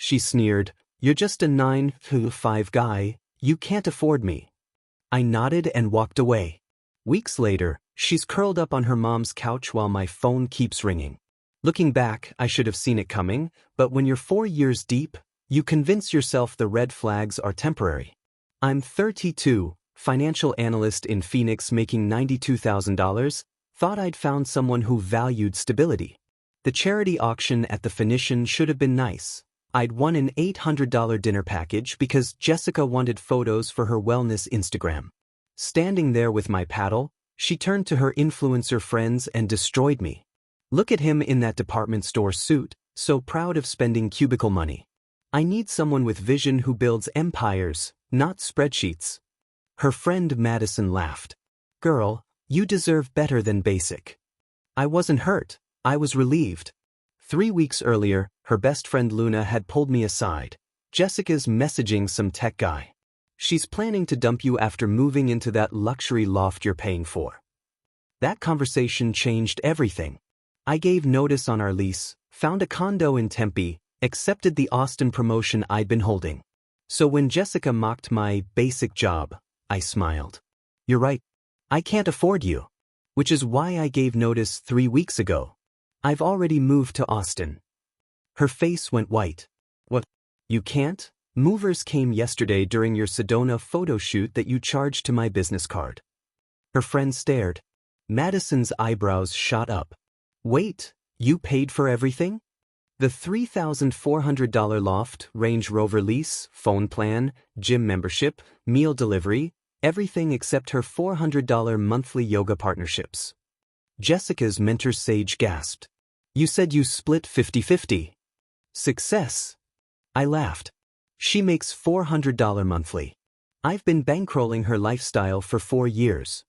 She sneered. "You're just a 9 to 5 guy, you can't afford me." I nodded and walked away. Weeks later, she's curled up on her mom's couch while my phone keeps ringing. Looking back, I should have seen it coming, but when you're 4 years deep, you convince yourself the red flags are temporary. I'm 32, financial analyst in Phoenix making $92,000, thought I'd found someone who valued stability. The charity auction at the Phoenician should have been nice. I'd won an $800 dinner package because Jessica wanted photos for her wellness Instagram. Standing there with my paddle, she turned to her influencer friends and destroyed me. "Look at him in that department store suit, so proud of spending cubicle money. I need someone with vision who builds empires, not spreadsheets." Her friend Madison laughed. "Girl, you deserve better than basic." I wasn't hurt, I was relieved. 3 weeks earlier, her best friend Luna had pulled me aside. "Jessica's messaging some tech guy. She's planning to dump you after moving into that luxury loft you're paying for." That conversation changed everything. I gave notice on our lease, found a condo in Tempe, accepted the Austin promotion I'd been holding. So when Jessica mocked my basic job, I smiled. "You're right. I can't afford you." Which is why I gave notice 3 weeks ago. I've already moved to Austin. Her face went white. "What? You can't? Movers came yesterday during your Sedona photo shoot that you charged to my business card." Her friend stared. Madison's eyebrows shot up. "Wait, you paid for everything? The $3,400 loft, Range Rover lease, phone plan, gym membership, meal delivery, everything except her $400 monthly yoga partnerships." Jessica's mentor sage gasped. "You said you split 50-50. Success." I laughed. "She makes $400 monthly. I've been bankrolling her lifestyle for 4 years.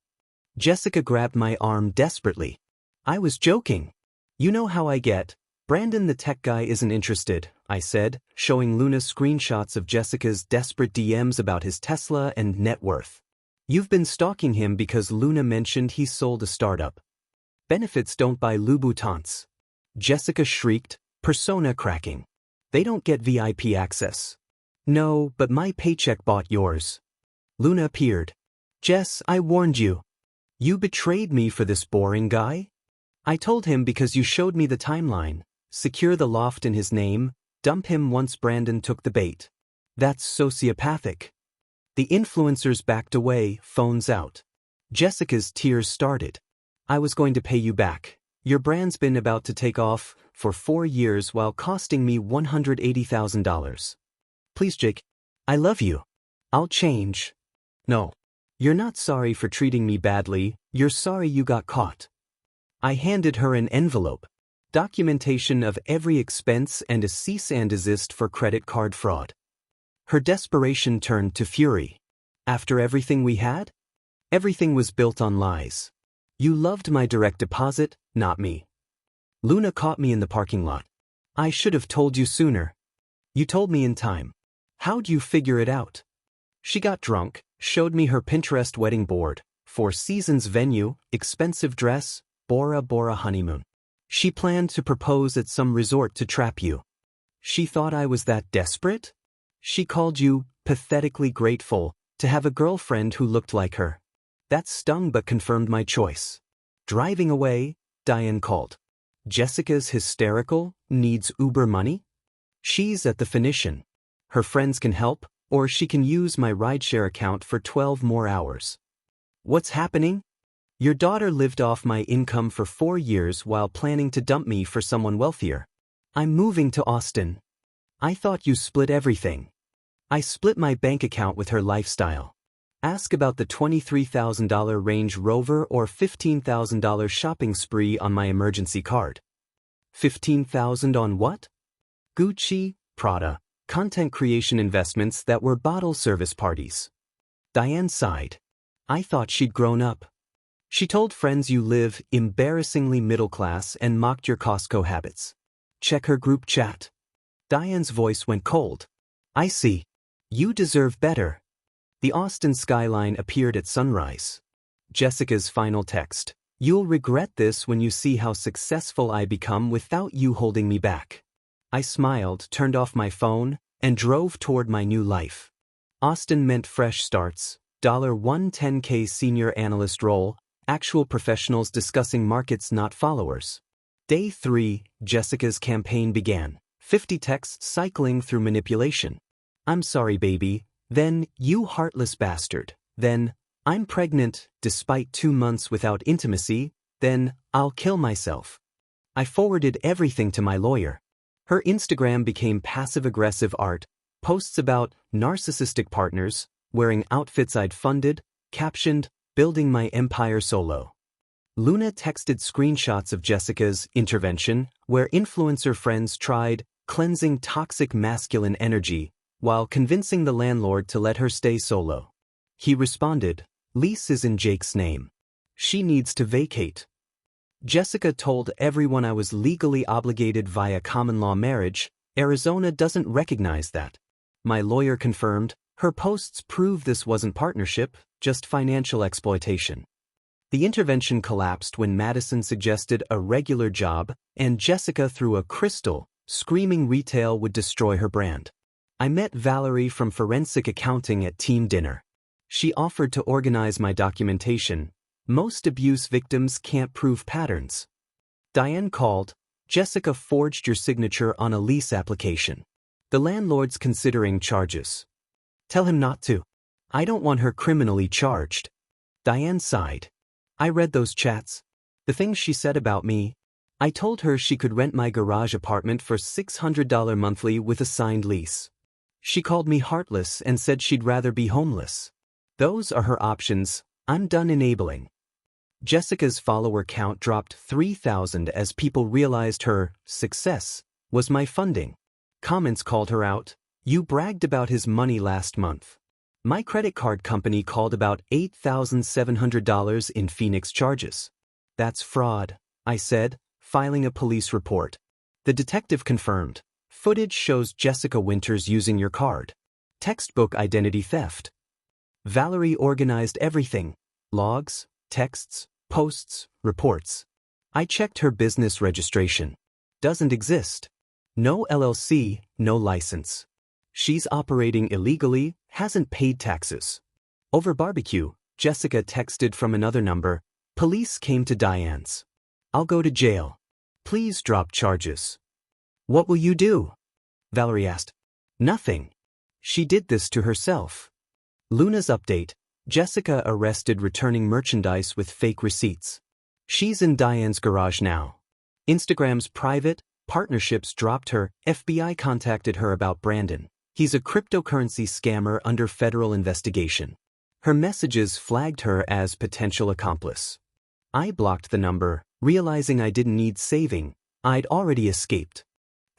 Jessica grabbed my arm desperately. "I was joking. You know how I get. Brandon the tech guy isn't interested," I said, showing Luna screenshots of Jessica's desperate DMs about his Tesla and net worth. "You've been stalking him because Luna mentioned he sold a startup. Benefits don't buy Louboutins." Jessica shrieked, persona cracking. "They don't get VIP access." "No, but my paycheck bought yours." Luna appeared. "Jess, I warned you. You betrayed me for this boring guy?" "I told him because you showed me the timeline. Secure the loft in his name, dump him once Brandon took the bait." "That's sociopathic." The influencers backed away, phones out. Jessica's tears started. "I was going to pay you back. Your brand's been about to take off for 4 years while costing me $180,000. Please, Jake. I love you. I'll change." "No. You're not sorry for treating me badly, you're sorry you got caught." I handed her an envelope. Documentation of every expense and a cease and desist for credit card fraud. Her desperation turned to fury. "After everything we had? Everything was built on lies. You loved my direct deposit, not me." Luna caught me in the parking lot. "I should have told you sooner." "You told me in time. How'd you figure it out?" She got drunk, showed me her Pinterest wedding board, 4 seasons venue, expensive dress, Bora Bora honeymoon. She planned to propose at some resort to trap you. She thought I was that desperate? She called you pathetically grateful to have a girlfriend who looked like her. That stung but confirmed my choice. Driving away, Diane called. "Jessica's hysterical, needs Uber money?" "She's at the Phoenician. Her friends can help, or she can use my rideshare account for 12 more hours." "What's happening?" "Your daughter lived off my income for 4 years while planning to dump me for someone wealthier. I'm moving to Austin." "I thought you split everything." "I split my bank account with her lifestyle. Ask about the $23,000 Range Rover or $15,000 shopping spree on my emergency card." $15,000 on what?" "Gucci, Prada, content creation investments that were bottle service parties." Diane sighed. I thought she'd grown up. "She told friends you live embarrassingly middle class and mocked your Costco habits. Check her group chat." Diane's voice went cold. "I see. You deserve better." The Austin skyline appeared at sunrise. Jessica's final text. "You'll regret this when you see how successful I become without you holding me back." I smiled, turned off my phone, and drove toward my new life. Austin meant fresh starts, $110K senior analyst role, actual professionals discussing markets not followers. Day 3, Jessica's campaign began, 50 texts cycling through manipulation. I'm sorry baby, then, you heartless bastard, then, I'm pregnant, despite 2 months without intimacy, then, I'll kill myself. I forwarded everything to my lawyer. Her Instagram became passive-aggressive art, posts about narcissistic partners, wearing outfits I'd funded, captioned, building my empire solo. Luna texted screenshots of Jessica's intervention, where influencer friends tried cleansing toxic masculine energy while convincing the landlord to let her stay solo. He responded, "Lease is in Jake's name. She needs to vacate." Jessica told everyone I was legally obligated via common law marriage. Arizona doesn't recognize that. My lawyer confirmed, her posts prove this wasn't partnership, just financial exploitation. The intervention collapsed when Madison suggested a regular job, and Jessica threw a crystal, screaming retail would destroy her brand. I met Valerie from Forensic Accounting at team dinner. She offered to organize my documentation. Most abuse victims can't prove patterns. Diane called. Jessica forged your signature on a lease application. The landlord's considering charges. Tell him not to. I don't want her criminally charged. Diane sighed. I read those chats. The things she said about me. I told her she could rent my garage apartment for $600 monthly with a signed lease. She called me heartless and said she'd rather be homeless. Those are her options. I'm done enabling. Jessica's follower count dropped 3,000 as people realized her success was my funding. Comments called her out. You bragged about his money last month. My credit card company called about $8,700 in Phoenix charges. That's fraud, I said, filing a police report. The detective confirmed. Footage shows Jessica Winters using your card. Textbook identity theft. Valerie organized everything. Logs, texts, posts, reports. I checked her business registration. Doesn't exist. No LLC, no license. She's operating illegally, hasn't paid taxes. Over barbecue, Jessica texted from another number. Police came to Diane's. I'll go to jail. Please drop charges. What will you do? Valerie asked. Nothing. She did this to herself. Luna's update. Jessica arrested returning merchandise with fake receipts. She's in Diane's garage now. Instagram's private partnerships dropped her. FBI contacted her about Brandon. He's a cryptocurrency scammer under federal investigation. Her messages flagged her as potential accomplice. I blocked the number, realizing I didn't need saving. I'd already escaped.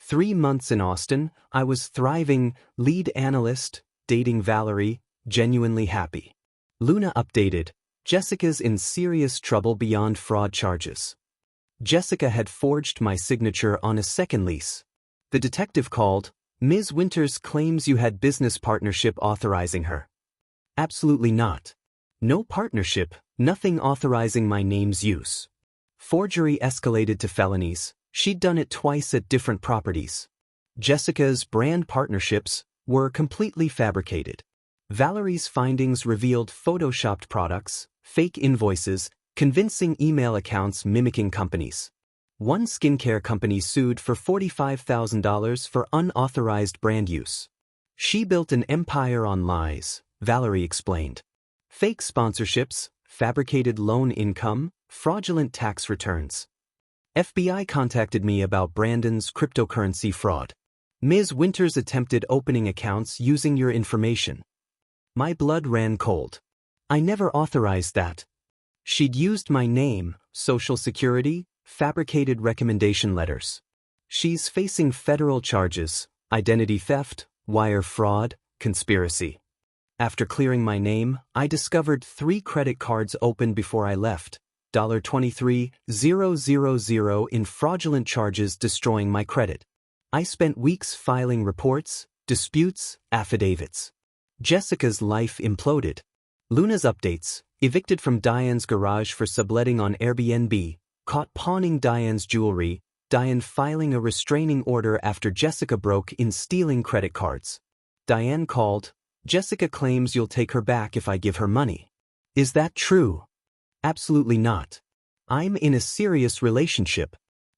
3 months in Austin, I was thriving, lead analyst, dating Valerie, genuinely happy. Luna updated. Jessica's in serious trouble beyond fraud charges. Jessica had forged my signature on a second lease. The detective called. Ms. Winters claims you had business partnership authorizing her. Absolutely not. No partnership, nothing authorizing my name's use. Forgery escalated to felonies. She'd done it twice at different properties. Jessica's brand partnerships were completely fabricated. Valerie's findings revealed photoshopped products, fake invoices, convincing email accounts mimicking companies. One skincare company sued for $45,000 for unauthorized brand use. She built an empire on lies, Valerie explained. Fake sponsorships, fabricated loan income, fraudulent tax returns. FBI contacted me about Brandon's cryptocurrency fraud. Ms. Winters attempted opening accounts using your information. My blood ran cold. I never authorized that. She'd used my name, social security, fabricated recommendation letters. She's facing federal charges, identity theft, wire fraud, conspiracy. After clearing my name, I discovered 3 credit cards opened before I left. $23,000 in fraudulent charges destroying my credit. I spent weeks filing reports, disputes, affidavits. Jessica's life imploded. Luna's updates. Evicted from Diane's garage for subletting on Airbnb. Caught pawning Diane's jewelry. Diane filing a restraining order after Jessica broke in stealing credit cards. Diane called. Jessica claims you'll take her back if I give her money. Is that true? Absolutely not. I'm in a serious relationship.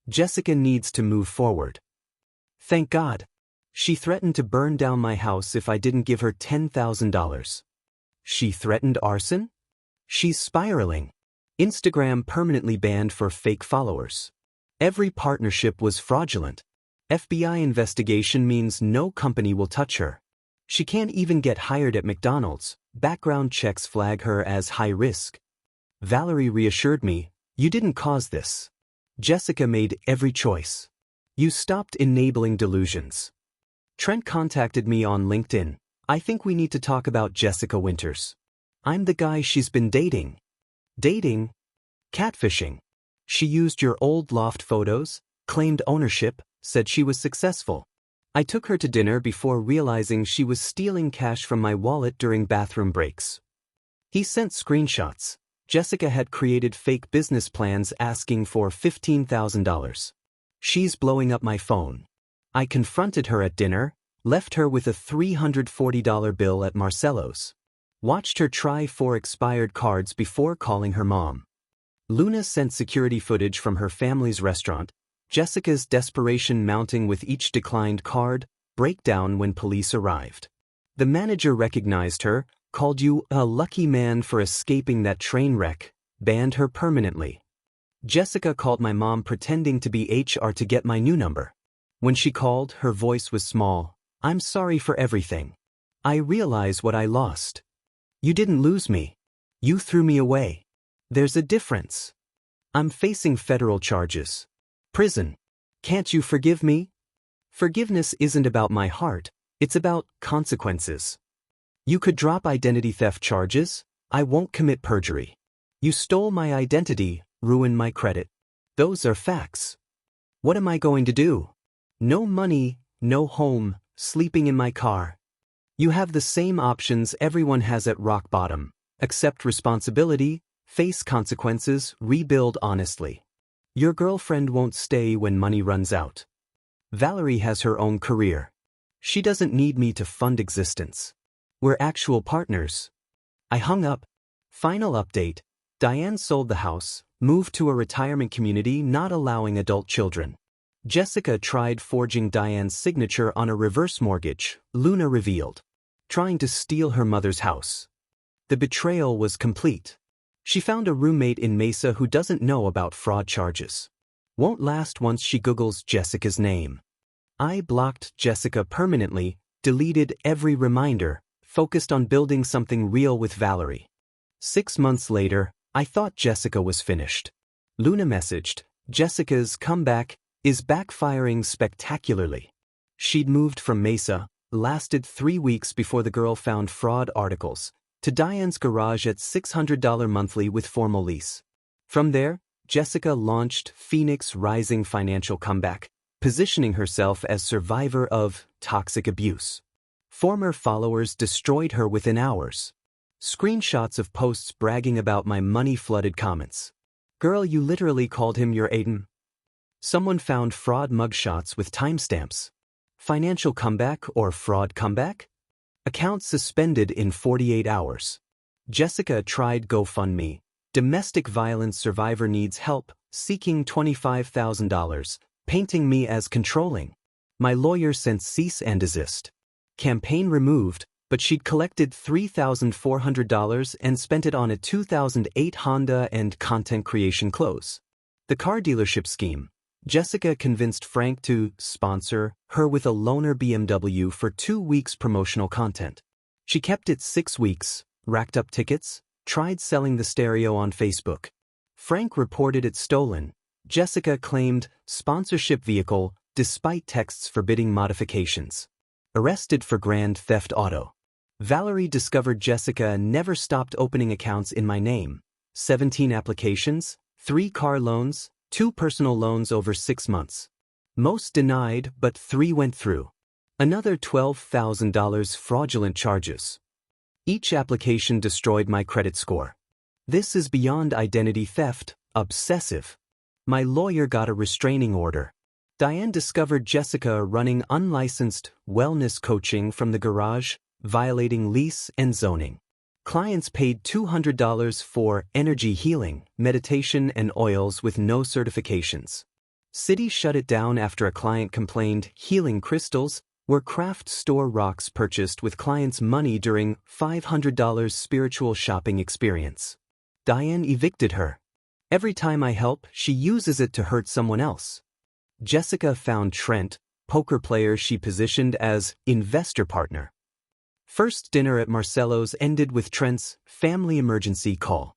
Jessica needs to move forward. Thank God. She threatened to burn down my house if I didn't give her $10,000. She threatened arson? She's spiraling. Instagram permanently banned for fake followers. Every partnership was fraudulent. FBI investigation means no company will touch her. She can't even get hired at McDonald's. Background checks flag her as high risk. Valerie reassured me, you didn't cause this. Jessica made every choice. You stopped enabling delusions. Trent contacted me on LinkedIn. I think we need to talk about Jessica Winters. I'm the guy she's been dating. Dating? Catfishing. She used your old loft photos, claimed ownership, said she was successful. I took her to dinner before realizing she was stealing cash from my wallet during bathroom breaks. He sent screenshots. Jessica had created fake business plans asking for $15,000. She's blowing up my phone. I confronted her at dinner, left her with a $340 bill at Marcello's. Watched her try 4 expired cards before calling her mom. Luna sent security footage from her family's restaurant, Jessica's desperation mounting with each declined card, breakdown when police arrived. The manager recognized her, called you a lucky man for escaping that train wreck, banned her permanently. Jessica called my mom pretending to be HR to get my new number. When she called, her voice was small. I'm sorry for everything. I realize what I lost. You didn't lose me. You threw me away. There's a difference. I'm facing federal charges. Prison. Can't you forgive me? Forgiveness isn't about my heart, it's about consequences. You could drop identity theft charges, I won't commit perjury. You stole my identity, ruined my credit. Those are facts. What am I going to do? No money, no home, sleeping in my car. You have the same options everyone has at rock bottom. Accept responsibility, face consequences, rebuild honestly. Your girlfriend won't stay when money runs out. Valerie has her own career. She doesn't need me to fund existence. We're actual partners. I hung up. Final update. Diane sold the house, moved to a retirement community not allowing adult children. Jessica tried forging Diane's signature on a reverse mortgage, Luna revealed. Trying to steal her mother's house. The betrayal was complete. She found a roommate in Mesa who doesn't know about fraud charges. Won't last once she Googles Jessica's name. I blocked Jessica permanently, deleted every reminder, focused on building something real with Valerie. 6 months later, I thought Jessica was finished. Luna messaged, Jessica's comeback is backfiring spectacularly. She'd moved from Mesa, lasted 3 weeks before the girl found fraud articles, to Diane's garage at $600 monthly with formal lease. From there, Jessica launched Phoenix Rising Financial Comeback, positioning herself as survivor of toxic abuse. Former followers destroyed her within hours. Screenshots of posts bragging about my money-flooded comments. Girl, you literally called him your Aiden. Someone found fraud mugshots with timestamps. Financial comeback or fraud comeback? Account suspended in 48 hours. Jessica tried GoFundMe. Domestic violence survivor needs help, seeking $25,000, painting me as controlling. My lawyer sent cease and desist. Campaign removed, but she'd collected $3,400 and spent it on a 2008 Honda and content creation clothes. The car dealership scheme. Jessica convinced Frank to sponsor her with a loaner BMW for 2 weeks promotional content. She kept it 6 weeks, racked up tickets, tried selling the stereo on Facebook. Frank reported it stolen. Jessica claimed sponsorship vehicle despite texts forbidding modifications. Arrested for grand theft auto. Valerie discovered Jessica never stopped opening accounts in my name. 17 applications, 3 car loans, 2 personal loans over 6 months. Most denied, but 3 went through. Another $12,000 fraudulent charges. Each application destroyed my credit score. This is beyond identity theft, obsessive. My lawyer got a restraining order. Diane discovered Jessica running unlicensed wellness coaching from the garage, violating lease and zoning. Clients paid $200 for energy healing, meditation, and oils with no certifications. City shut it down after a client complained healing crystals were craft store rocks purchased with clients' money during $500 spiritual shopping experience. Diane evicted her. Every time I help, she uses it to hurt someone else. Jessica found Trent, poker player she positioned as investor partner. First dinner at Marcello's ended with Trent's family emergency call.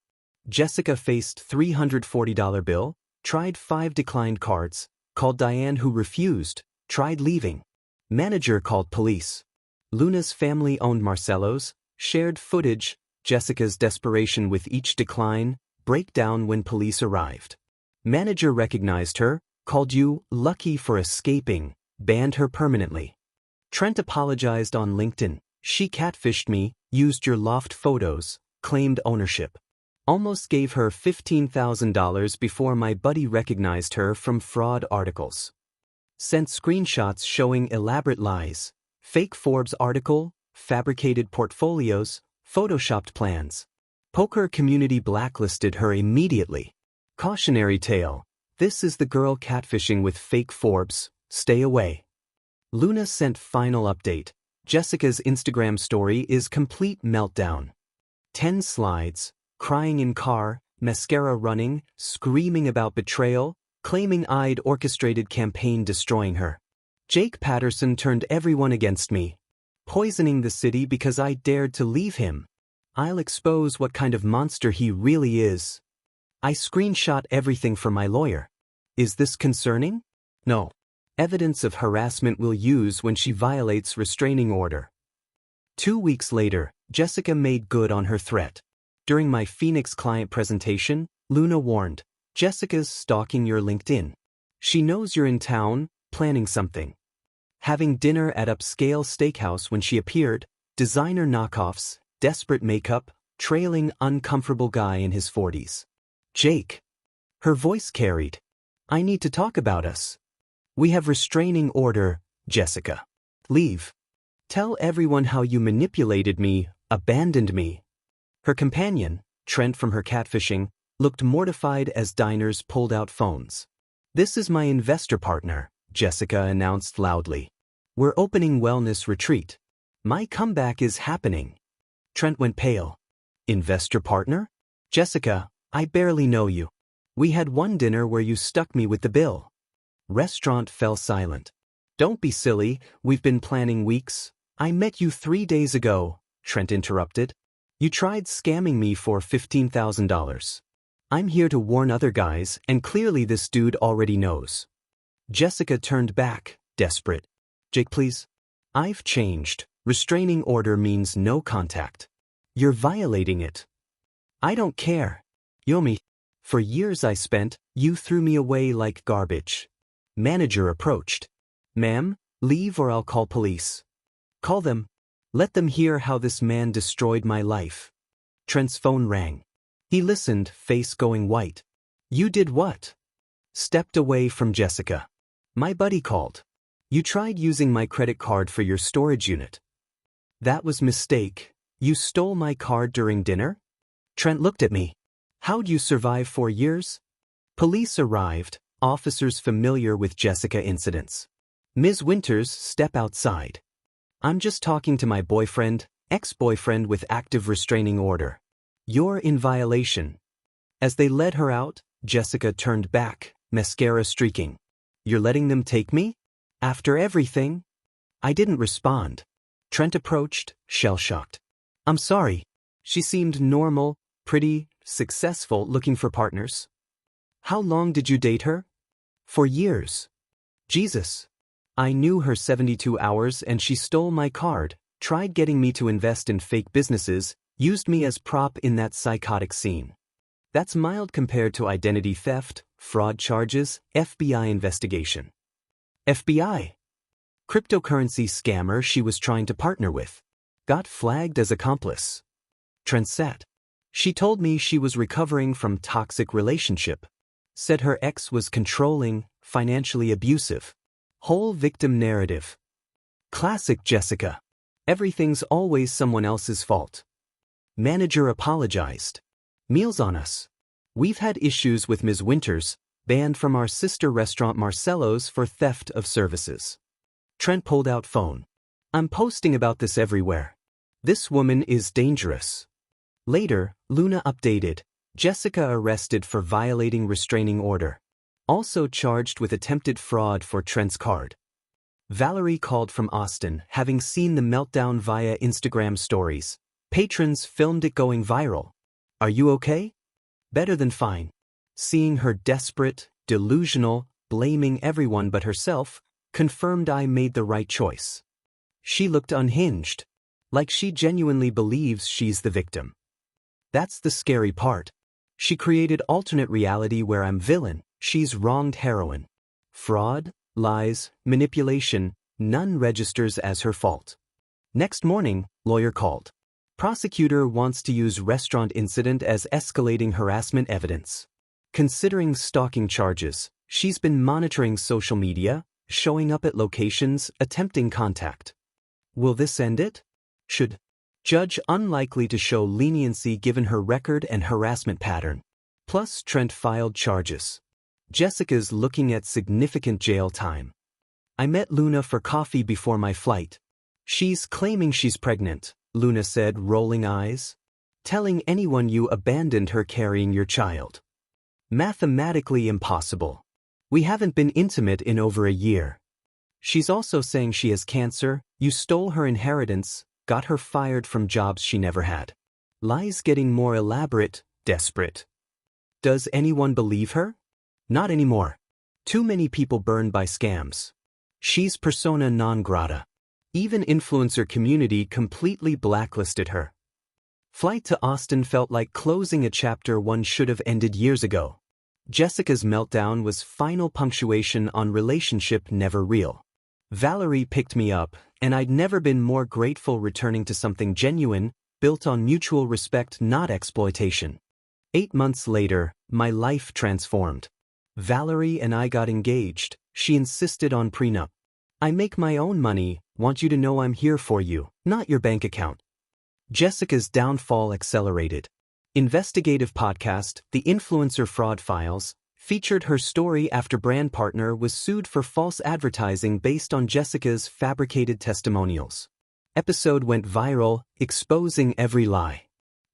Jessica faced $340 bill, tried 5 declined cards, called Diane who refused, tried leaving. Manager called police. Luna's family owned Marcello's, shared footage, Jessica's desperation with each decline, breakdown when police arrived. Manager recognized her, called you lucky for escaping, banned her permanently. Trent apologized on LinkedIn. She catfished me, used your loft photos, claimed ownership. Almost gave her $15,000 before my buddy recognized her from fraud articles. Sent screenshots showing elaborate lies, fake Forbes article, fabricated portfolios, photoshopped plans. Poker community blacklisted her immediately. Cautionary tale. This is the girl catfishing with fake Forbes, stay away. Luna sent final update. Jessica's Instagram story is complete meltdown. 10 slides, crying in car, mascara running, screaming about betrayal, claiming I'd orchestrated campaign destroying her. Jake Patterson turned everyone against me. Poisoning the city because I dared to leave him. I'll expose what kind of monster he really is. I screenshot everything for my lawyer. Is this concerning? No. Evidence of harassment we'll use when she violates restraining order. 2 weeks later, Jessica made good on her threat. During my Phoenix client presentation, Luna warned, Jessica's stalking your LinkedIn. She knows you're in town, planning something. Having dinner at upscale steakhouse when she appeared, designer knockoffs, desperate makeup, trailing uncomfortable guy in his 40s. Jake. Her voice carried. I need to talk about us. We have restraining order, Jessica. Leave. Tell everyone how you manipulated me, abandoned me. Her companion, Trent from her catfishing, looked mortified as diners pulled out phones. This is my investor partner, Jessica announced loudly. We're opening wellness retreat. My comeback is happening. Trent went pale. Investor partner? Jessica, I barely know you. We had one dinner where you stuck me with the bill. Restaurant fell silent. Don't be silly, we've been planning weeks. I met you 3 days ago, Trent interrupted. You tried scamming me for $15,000. I'm here to warn other guys, and clearly this dude already knows. Jessica turned back, desperate. Jake, please. I've changed. Restraining order means no contact. You're violating it. I don't care. Yomi. For years I spent, you threw me away like garbage. Manager approached. Ma'am, leave or I'll call police. Call them. Let them hear how this man destroyed my life. Trent's phone rang. He listened, face going white. You did what? Stepped away from Jessica. My buddy called. You tried using my credit card for your storage unit. That was mistake. You stole my card during dinner? Trent looked at me. How'd you survive 4 years? Police arrived, officers familiar with Jessica incidents. Ms. Winters, step outside. I'm just talking to my boyfriend, ex-boyfriend with active restraining order. You're in violation. As they led her out, Jessica turned back, mascara streaking. You're letting them take me? After everything? I didn't respond. Trent approached, shell-shocked. I'm sorry. She seemed normal, pretty, successful, looking for partners. How long did you date her? 4 years. Jesus. I knew her 72 hours and she stole my card, tried getting me to invest in fake businesses, used me as prop in that psychotic scene. That's mild compared to identity theft, fraud charges, FBI investigation. FBI. Cryptocurrency scammer she was trying to partner with. Got flagged as accomplice. Trent sat. She told me she was recovering from toxic relationship. Said her ex was controlling, financially abusive. Whole victim narrative. Classic Jessica. Everything's always someone else's fault. Manager apologized. Meals on us. We've had issues with Ms. Winters, banned from our sister restaurant Marcello's for theft of services. Trent pulled out phone. I'm posting about this everywhere. This woman is dangerous. Later, Luna updated. Jessica arrested for violating restraining order. Also charged with attempted fraud for Trent's card. Valerie called from Austin, having seen the meltdown via Instagram stories. Patrons filmed it going viral. Are you okay? Better than fine. Seeing her desperate, delusional, blaming everyone but herself, confirmed I made the right choice. She looked unhinged. Like she genuinely believes she's the victim. That's the scary part. She created alternate reality where I'm villain, she's wronged heroine. Fraud, lies, manipulation, none registers as her fault. Next morning, lawyer called. Prosecutor wants to use restaurant incident as escalating harassment evidence. Considering stalking charges, she's been monitoring social media, showing up at locations, attempting contact. Will this end it? Should. Judge unlikely to show leniency given her record and harassment pattern. Plus Trent filed charges. Jessica's looking at significant jail time. I met Luna for coffee before my flight. She's claiming she's pregnant, Luna said, rolling eyes. Telling anyone you abandoned her carrying your child. Mathematically impossible. We haven't been intimate in over a year. She's also saying she has cancer, you stole her inheritance, got her fired from jobs she never had. Lies getting more elaborate, desperate. Does anyone believe her? Not anymore. Too many people burned by scams. She's persona non grata. Even influencer community completely blacklisted her. Flight to Austin felt like closing a chapter one should have ended years ago. Jessica's meltdown was final punctuation on relationship never real. Valerie picked me up, and I'd never been more grateful returning to something genuine, built on mutual respect, not exploitation. 8 months later, my life transformed. Valerie and I got engaged. She insisted on prenup. I make my own money, want you to know I'm here for you, not your bank account. Jessica's downfall accelerated. Investigative podcast, The Influencer Fraud Files, featured her story after brand partner was sued for false advertising based on Jessica's fabricated testimonials. Episode went viral, exposing every lie.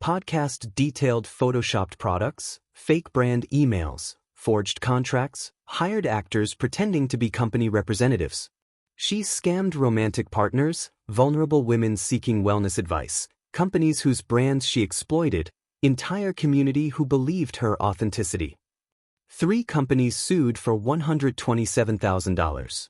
Podcast detailed photoshopped products, fake brand emails, forged contracts, hired actors pretending to be company representatives. She scammed romantic partners, vulnerable women seeking wellness advice, companies whose brands she exploited, entire community who believed her authenticity. 3 companies sued for $127,000.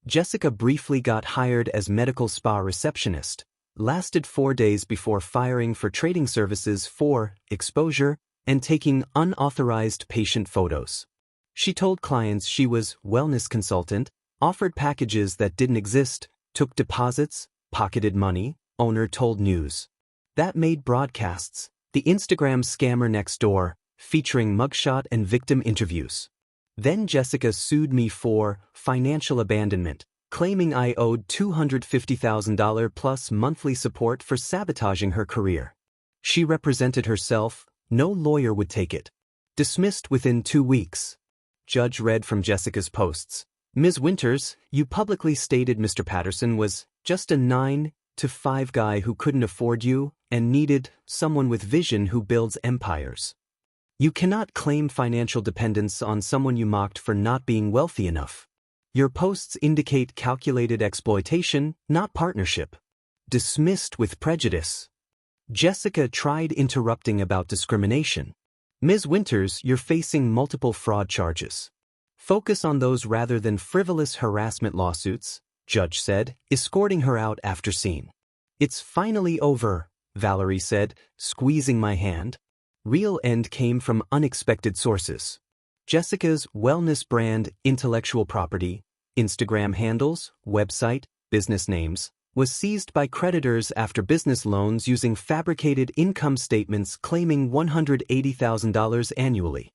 Jessica briefly got hired as medical spa receptionist, lasted 4 days before firing for trading services for exposure and taking unauthorized patient photos. She told clients she was wellness consultant, offered packages that didn't exist, took deposits, pocketed money, owner told news. That made broadcasts, the Instagram scammer next door, featuring mugshot and victim interviews. Then Jessica sued me for financial abandonment, claiming I owed $250,000 plus monthly support for sabotaging her career. She represented herself, no lawyer would take it. Dismissed within 2 weeks. Judge read from Jessica's posts. Ms. Winters, you publicly stated Mr. Patterson was just a 9 to 5 guy who couldn't afford you and needed someone with vision who builds empires. You cannot claim financial dependence on someone you mocked for not being wealthy enough. Your posts indicate calculated exploitation, not partnership. Dismissed with prejudice. Jessica tried interrupting about discrimination. Ms. Winters, you're facing multiple fraud charges. Focus on those rather than frivolous harassment lawsuits, judge said, escorting her out after scene. It's finally over, Valerie said, squeezing my hand. Real end came from unexpected sources. Jessica's wellness brand, intellectual property, Instagram handles, website, business names, was seized by creditors after business loans using fabricated income statements claiming $180,000 annually.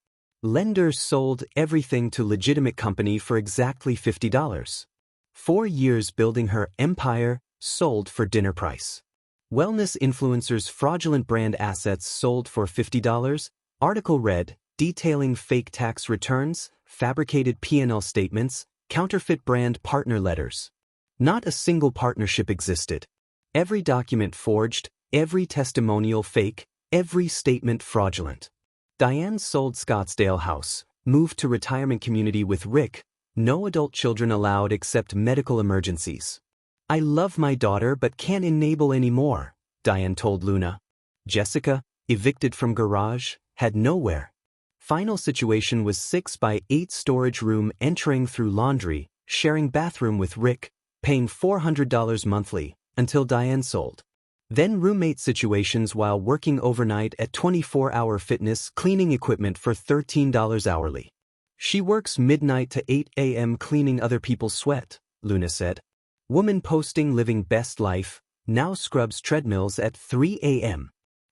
Lender sold everything to legitimate company for exactly $50. 4 years building her empire, sold for dinner price. Wellness influencer's fraudulent brand assets sold for $50. Article read, detailing fake tax returns, fabricated P&L statements, counterfeit brand partner letters. Not a single partnership existed. Every document forged, every testimonial fake, every statement fraudulent. Diane sold Scottsdale house, moved to retirement community with Rick, no adult children allowed except medical emergencies. I love my daughter but can't enable anymore, Diane told Luna. Jessica, evicted from garage, had nowhere. Final situation was 6 by 8 storage room entering through laundry, sharing bathroom with Rick, paying $400 monthly, until Diane sold. Then roommate situations while working overnight at 24-hour fitness cleaning equipment for $13 hourly. She works midnight to 8 a.m. cleaning other people's sweat, Luna said. Woman posting living best life, now scrubs treadmills at 3 a.m.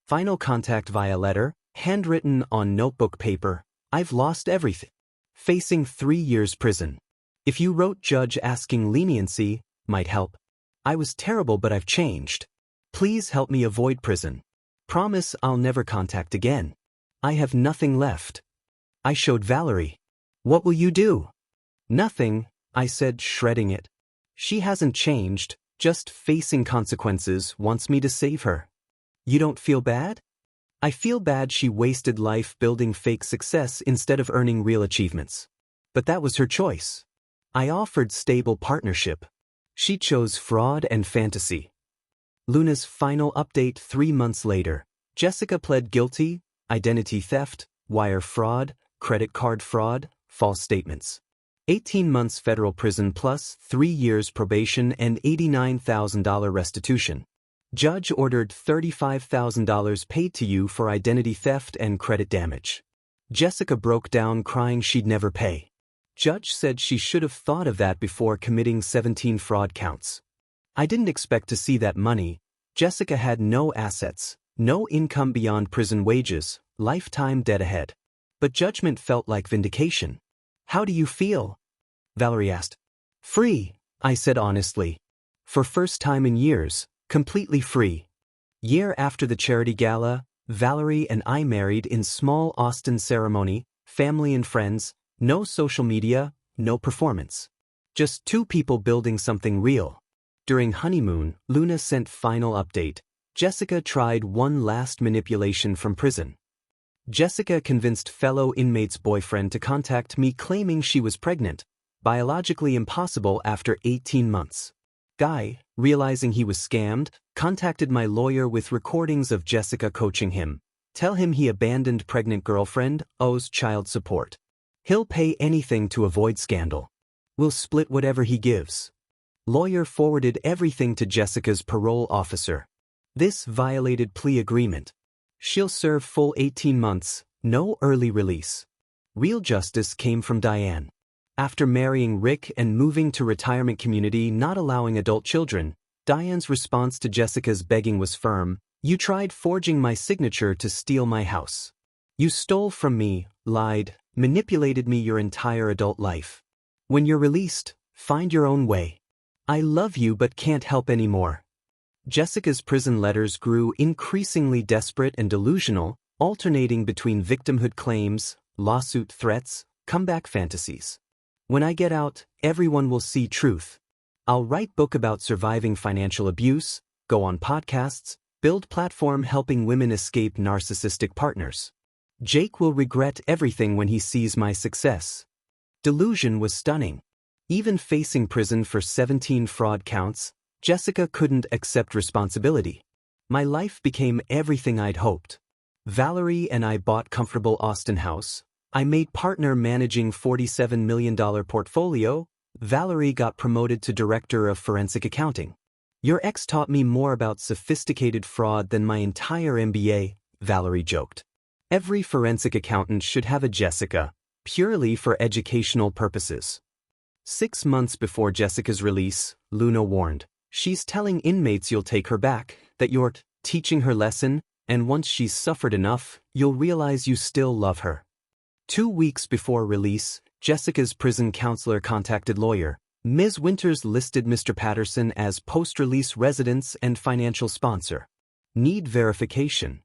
Final contact via letter, handwritten on notebook paper, I've lost everything. Facing 3 years prison. If you wrote judge asking leniency, might help. I was terrible but I've changed. Please help me avoid prison. Promise I'll never contact again. I have nothing left. I showed Valerie. What will you do? Nothing, I said, shredding it. She hasn't changed, just facing consequences, wants me to save her. You don't feel bad? I feel bad she wasted life building fake success instead of earning real achievements. But that was her choice. I offered stable partnership. She chose fraud and fantasy. Luna's final update 3 months later. Jessica pled guilty, identity theft, wire fraud, credit card fraud, false statements. 18 months federal prison plus 3 years probation and $89,000 restitution. Judge ordered $35,000 paid to you for identity theft and credit damage. Jessica broke down crying she'd never pay. Judge said she should have thought of that before committing 17 fraud counts. I didn't expect to see that money. Jessica had no assets, no income beyond prison wages, lifetime debt ahead. But judgment felt like vindication. How do you feel? Valerie asked. Free, I said honestly. For first time in years, completely free. Year after the charity gala, Valerie and I married in small Austin ceremony, family and friends, no social media, no performance. Just 2 people building something real. During honeymoon, Luna sent final update. Jessica tried one last manipulation from prison. Jessica convinced fellow inmate's boyfriend to contact me claiming she was pregnant, biologically impossible after 18 months. Guy, realizing he was scammed, contacted my lawyer with recordings of Jessica coaching him. Tell him he abandoned pregnant girlfriend, owes child support. He'll pay anything to avoid scandal. We'll split whatever he gives. Lawyer forwarded everything to Jessica's parole officer. This violated plea agreement. She'll serve full 18 months, no early release. Real justice came from Diane. After marrying Rick and moving to retirement community not allowing adult children, Diane's response to Jessica's begging was firm. You tried forging my signature to steal my house. You stole from me, lied, manipulated me your entire adult life. When you're released, find your own way. I love you but can't help anymore. Jessica's prison letters grew increasingly desperate and delusional, alternating between victimhood claims, lawsuit threats, comeback fantasies. When I get out, everyone will see truth. I'll write book about surviving financial abuse, go on podcasts, build platform helping women escape narcissistic partners. Jake will regret everything when he sees my success. Delusion was stunning. Even facing prison for 17 fraud counts, Jessica couldn't accept responsibility. My life became everything I'd hoped. Valerie and I bought comfortable Austin house. I made partner managing $47 million portfolio. Valerie got promoted to director of forensic accounting. Your ex taught me more about sophisticated fraud than my entire MBA, Valerie joked. Every forensic accountant should have a Jessica, purely for educational purposes. 6 months before Jessica's release, Luna warned, she's telling inmates you'll take her back, that you're teaching her lesson, and once she's suffered enough, you'll realize you still love her. 2 weeks before release, Jessica's prison counselor contacted lawyer. Ms. Winters listed Mr. Patterson as post-release residence and financial sponsor. Need verification.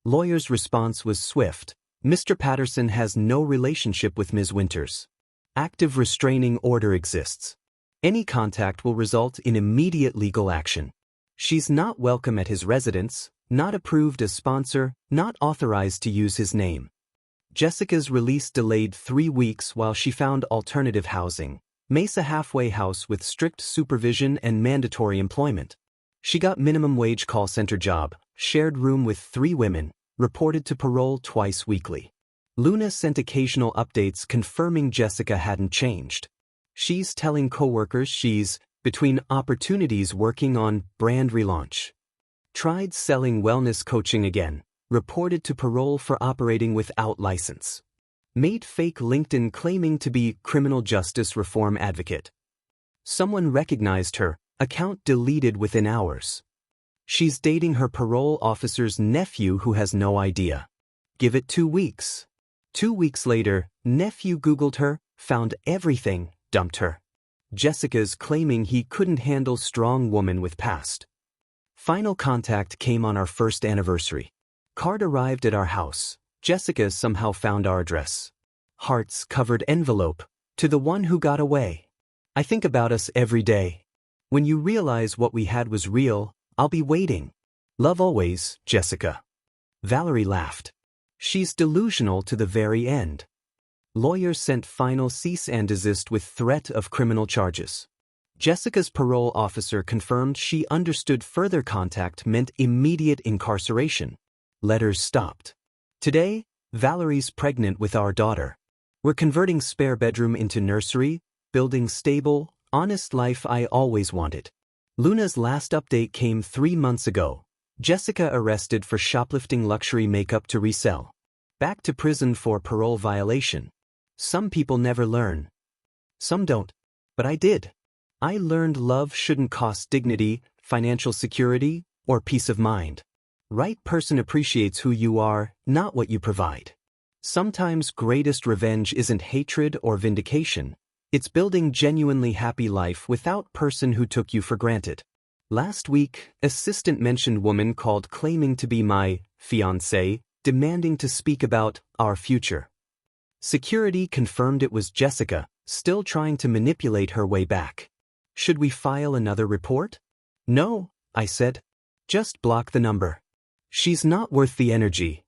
Lawyer's response was swift. Mr. Patterson has no relationship with Ms. Winters. Active restraining order exists. Any contact will result in immediate legal action. She's not welcome at his residence, not approved as sponsor, not authorized to use his name. Jessica's release delayed 3 weeks while she found alternative housing. Mesa halfway house with strict supervision and mandatory employment. She got minimum wage call center job, shared room with 3 women, reported to parole twice weekly. Luna sent occasional updates confirming Jessica hadn't changed. She's telling coworkers she's between opportunities working on brand relaunch. Tried selling wellness coaching again, reported to parole for operating without license. Made fake LinkedIn claiming to be criminal justice reform advocate. Someone recognized her, account deleted within hours. She's dating her parole officer's nephew who has no idea. Give it 2 weeks. 2 weeks later, nephew Googled her, found everything, dumped her. Jessica's claiming he couldn't handle strong woman with past. Final contact came on our first anniversary. Card arrived at our house. Jessica somehow found our address. Hearts covered envelope. To the one who got away. I think about us every day. When you realize what we had was real, I'll be waiting. Love always, Jessica. Valerie laughed. She's delusional to the very end. Lawyer sent final cease and desist with threat of criminal charges. Jessica's parole officer confirmed she understood further contact meant immediate incarceration. Letters stopped. Today, Valerie's pregnant with our daughter. We're converting spare bedroom into nursery, building stable, honest life I always wanted. Luna's last update came 3 months ago. Jessica arrested for shoplifting luxury makeup to resell. Back to prison for parole violation. Some people never learn. Some don't. But I did. I learned love shouldn't cost dignity, financial security, or peace of mind. Right person appreciates who you are, not what you provide. Sometimes greatest revenge isn't hatred or vindication. It's building genuinely happy life without person who took you for granted. Last week, assistant mentioned woman called claiming to be my fiancé, demanding to speak about our future. Security confirmed it was Jessica, still trying to manipulate her way back. Should we file another report? No, I said. Just block the number. She's not worth the energy.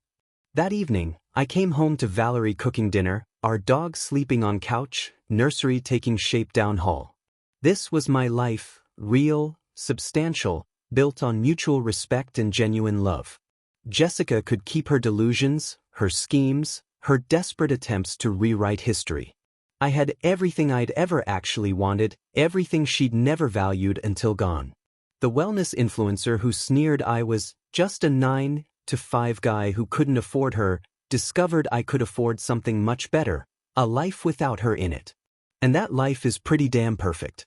That evening, I came home to Valerie cooking dinner, our dog sleeping on couch, nursery taking shape down hall. This was my life, real, substantial, built on mutual respect and genuine love. Jessica could keep her delusions, her schemes, her desperate attempts to rewrite history. I had everything I'd ever actually wanted, everything she'd never valued until gone. The wellness influencer who sneered I was just a 9 to 5 guy who couldn't afford her, discovered I could afford something much better, a life without her in it. And that life is pretty damn perfect.